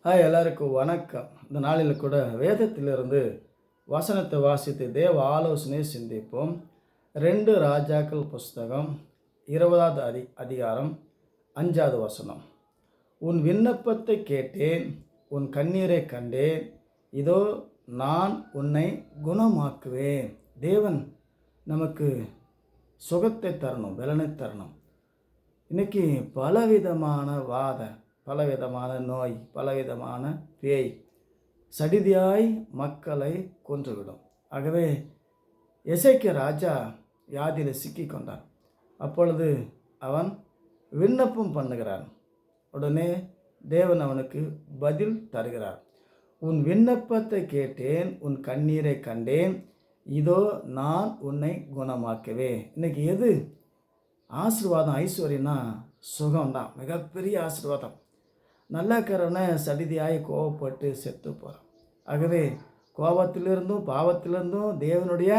எல்லாருக்கும் வணக்கம். இந்த நாளில் கூட வேதத்திலிருந்து வசனத்தை வாசித்து தேவ ஆலோசனை சிந்திப்போம். 2 ராஜாக்கள் புஸ்தகம் 20வது அதிகாரம் 5வது வசனம். உன் விண்ணப்பத்தை கேட்டேன், உன் கண்ணீரை கண்டேன், இதோ நான் உன்னை குணமாக்குவேன். தேவன் நமக்கு சுகத்தை தரணும், பலனை தரணும். இன்னைக்கு பலவிதமான பலவிதமான நோய், பலவிதமான பேய் சடிதியாய் மக்களை கொன்றுவிடும். ஆகவே எசேக்கியா ராஜா வியாதியில் சிக்கி கொண்டான். அப்பொழுது அவன் விண்ணப்பம் பண்ணுகிறான். உடனே தேவன் அவனுக்கு பதில் தருகிறார். உன் விண்ணப்பத்தை கேட்டேன், உன் கண்ணீரை கண்டேன், இதோ நான் உன்னை குணமாக்குவேன். இன்னைக்கு எது ஆசீர்வாதம்? ஐஸ்வர்யம்னா சுகம்தான், மிகப்பெரிய ஆசீர்வாதம். நல்ல சடிதியாய் கோபப்பட்டு செத்து போகிறான். ஆகவே கோபத்திலிருந்தும் பாவத்திலிருந்தும் தேவனுடைய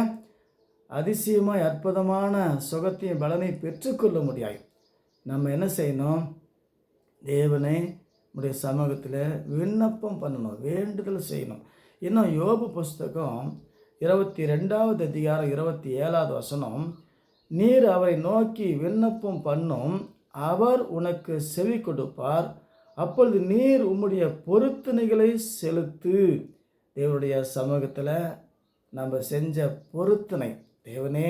அதிசயமாய் அற்புதமான சுகத்தையும் பலனை பெற்றுக்கொள்ள முடியாது. நம்ம என்ன செய்யணும்? தேவனை நம்முடைய சமூகத்தில் விண்ணப்பம் பண்ணணும், வேண்டுதல் செய்யணும். இன்னும் யோபு புஸ்தகம் 22வது அதிகாரம் 27வது வசனம், நீர் அவரை நோக்கி விண்ணப்பம் பண்ணும், அவர் உனக்கு செவி கொடுப்பார், அப்பொழுது நீர் உம்முடைய பொருத்தனைகளை செலுத்து. தேவனுடைய சமூகத்தில் நம்ம செஞ்ச பொருத்தனை, தேவனே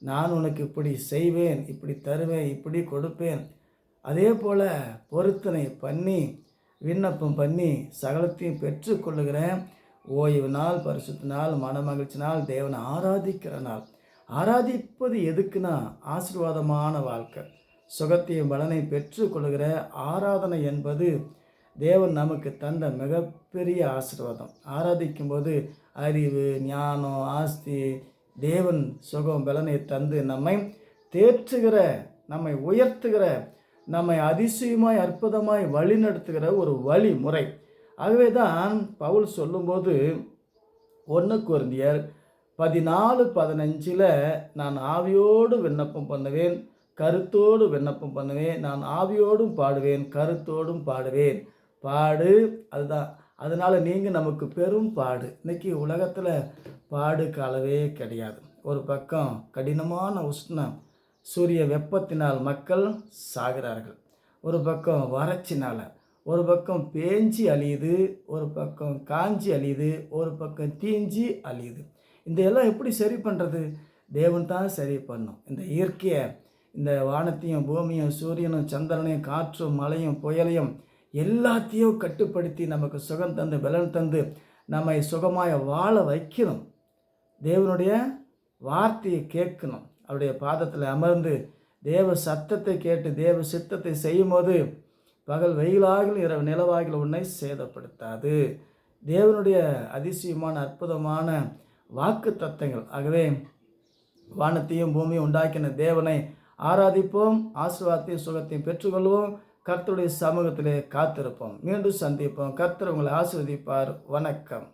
நான் உனக்கு இப்படி செய்வேன், இப்படி தருவேன், இப்படி கொடுப்பேன், அதே போல் பொருத்தனை பண்ணி விண்ணப்பம் பண்ணி சகலத்தையும் பெற்றுக்கொள்ளுகிற ஓய்வு நாள், பரிசுத்த நாள், மனமகிழ்ச்சி நாள், தேவனை ஆராதிக்கிற நாள். ஆராதிப்பது எதுக்குன்னா ஆசீர்வாதமான வாழ்க்கை, சுகத்தையும் பலனை பெற்றுக்கொள்கிற ஆராதனை என்பது தேவன் நமக்கு தந்த மிகப்பெரிய ஆசீர்வாதம். ஆராதிக்கும்போது அறிவு, ஞானம், ஆஸ்தி, தேவன் சுகம் பலனை தந்து நம்மை தேற்றுகிற, நம்மை உயர்த்துகிற, நம்மை அதிசயமாய் அற்புதமாய் வழிநடத்துகிற ஒரு வழிமுறை. ஆகவே தான் பவுல் சொல்லும்போது 1 கொரிந்தியர் 14:15 நான் ஆவியோடு விண்ணப்பம் பண்ணுவேன், கருத்தோடு விண்ணப்பம் பண்ணுவேன், நான் ஆவியோடும் பாடுவேன், கருத்தோடும் பாடுவேன். பாடு அதுதான். அதனால் நீங்கள் நமக்கு பெரும் பாடு. இன்றைக்கி உலகத்தில் பாடுக்கு அளவே கிடையாது. ஒரு பக்கம் கடினமான உஷ்ணம், சூரிய வெப்பத்தினால் மக்கள் சாகிறார்கள். ஒரு பக்கம் வறட்சினால், ஒரு பக்கம் பேஞ்சி அழியுது, ஒரு பக்கம் காஞ்சி அழியுது, ஒரு பக்கம் தீஞ்சி அழியுது. இந்த எல்லாம் எப்படி சரி பண்ணுறது? தேவன் தான் சரி பண்ணும். இந்த இயற்கையை, இந்த வானத்தையும் பூமியும் சூரியனும் சந்திரனையும் காற்றும் மழையும் புயலையும் எல்லாத்தையும் கட்டுப்படுத்தி நமக்கு சுகம் தந்து பலன் தந்து நம்மை சுகமாய் வாழ வைக்கணும். தேவனுடைய வார்த்தையை கேட்கணும். அவருடைய பாதத்தில் அமர்ந்து தேவ சத்தத்தை கேட்டு தேவ சித்தத்தை செய்யும் போது பகல் வெயிலாகிலும் இரவு நிலவாகிலும் உன்னை சேதப்படுத்தாது. தேவனுடைய அதிசயமான அற்புதமான வாக்கு தத்தங்கள். ஆகவே வானத்தையும் பூமியும் உண்டாக்கின தேவனை ஆராதிப்போம், ஆசீர்வாதத்தையும் சுகத்தையும் பெற்றுக்கொள்வோம், கர்த்தருடைய சமூகத்திலே காத்திருப்போம். மீண்டும் சந்திப்போம். கர்த்தர் உங்களை ஆசீர்வதிப்பார். வணக்கம்.